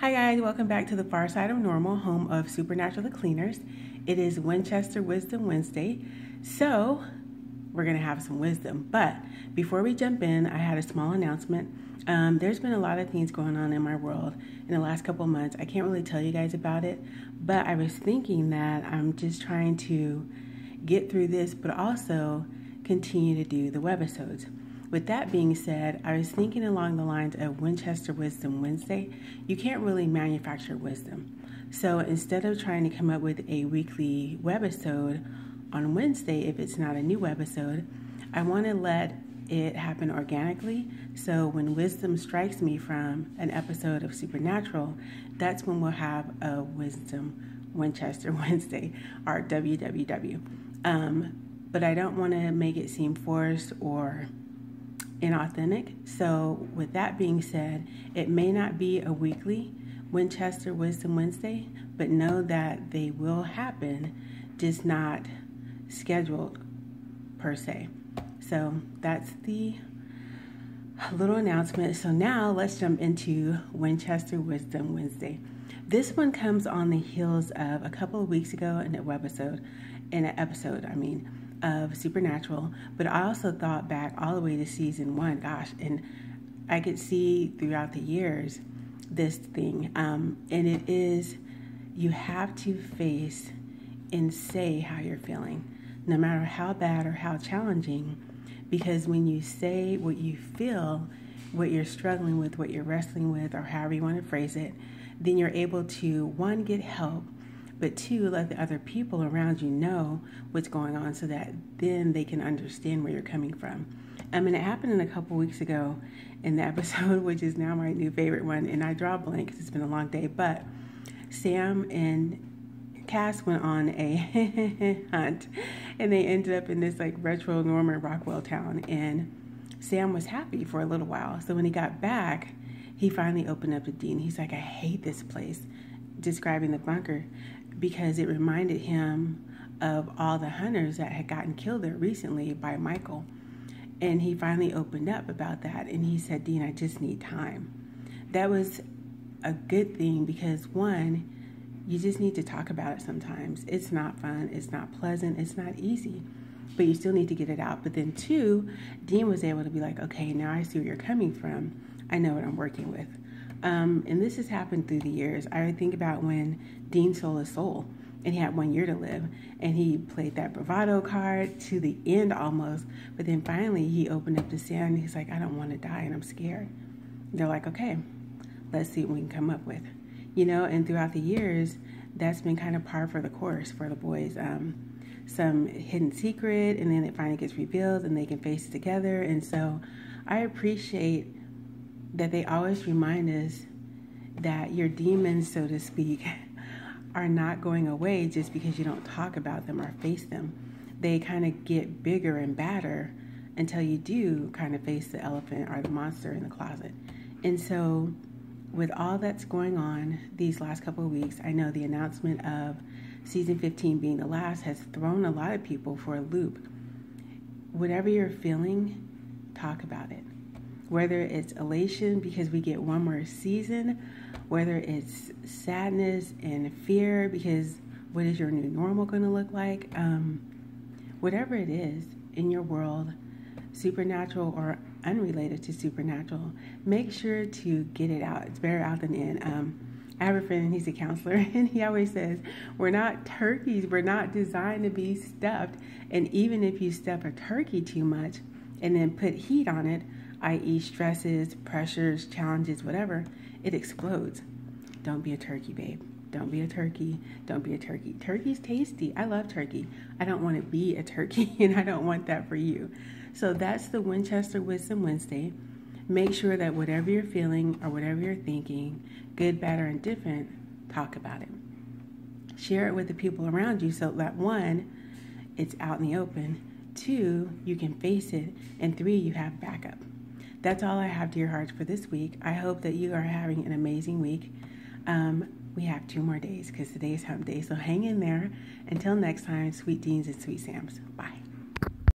Hi guys, welcome back to the Far Side of Normal, home of Supernatural the Cleaners. It is Winchester Wisdom Wednesday, so we're going to have some wisdom. But before we jump in, I had a small announcement. There's been a lot of things going on in my world in the last couple of months. I can't really tell you guys about it, but I was thinking that I'm just trying to get through this, but also continue to do the webisodes. With that being said, I was thinking along the lines of Winchester Wisdom Wednesday. You can't really manufacture wisdom. So instead of trying to come up with a weekly webisode on Wednesday, if it's not a new webisode, I want to let it happen organically. So when wisdom strikes me from an episode of Supernatural, that's when we'll have a Wisdom Winchester Wednesday, or WWW. But I don't want to make it seem forced or inauthentic. So with that being said, it may not be a weekly Winchester Wisdom Wednesday, but know that they will happen, just not scheduled per se. So that's the little announcement. So now let's jump into Winchester Wisdom Wednesday. This one comes on the heels of a couple of weeks ago in an episode of Supernatural, but I also thought back all the way to season 1, and I could see throughout the years this thing, and it is, you have to face and say how you're feeling, no matter how bad or how challenging, because when you say what you feel, what you're struggling with, what you're wrestling with, or however you want to phrase it, then you're able to, one, get help, but two, let the other people around you know what's going on so that then they can understand where you're coming from. And it happened a couple weeks ago in the episode, which is now my new favorite one, and I draw a blank because it's been a long day, but Sam and Cass went on a hunt, and they ended up in this like retro Norman Rockwell town, and Sam was happy for a little while. So when he got back, he finally opened up to Dean. He's like, I hate this place, describing the bunker, because it reminded him of all the hunters that had gotten killed there recently by Michael. And he finally opened up about that, and he said, Dean, I just need time. That was a good thing, because one, you just need to talk about it sometimes. It's not fun, it's not pleasant, it's not easy, but you still need to get it out. But then two, Dean was able to be like, okay, now I see where you're coming from. I know what I'm working with. And this has happened through the years. I think about when Dean sold his soul and he had 1 year to live, and he played that bravado card to the end almost, but then finally he opened up to Sam and he's like, I don't want to die and I'm scared. They're like, okay, let's see what we can come up with. And throughout the years, that's been kind of par for the course for the boys. Some hidden secret, and then it finally gets revealed and they can face it together. And so I appreciate that they always remind us that your demons, so to speak, are not going away just because you don't talk about them or face them. They kind of get bigger and badder until you do kind of face the elephant or the monster in the closet. And so with all that's going on these last couple of weeks, I know the announcement of season 15 being the last has thrown a lot of people for a loop. Whatever you're feeling, talk about it. Whether it's elation because we get one more season, whether it's sadness and fear because what is your new normal going to look like? Whatever it is in your world, supernatural or unrelated to supernatural, make sure to get it out. It's better out than in. I have a friend, and he's a counselor, and he always says, we're not turkeys. We're not designed to be stuffed. And even if you stuff a turkey too much and then put heat on it, i.e. stresses, pressures, challenges, whatever, it explodes. Don't be a turkey, babe. Don't be a turkey. Don't be a turkey. Turkey's tasty. I love turkey. I don't want to be a turkey, and I don't want that for you. So that's the Winchester Wisdom Wednesday. Make sure that whatever you're feeling or whatever you're thinking, good, bad, or indifferent, talk about it. Share it with the people around you so that one, it's out in the open. Two, you can face it. And three, you have backup. That's all I have, dear hearts, for this week. I hope that you are having an amazing week. We have 2 more days because today is hump day. So hang in there. Until next time, sweet Deans and sweet Sams. Bye.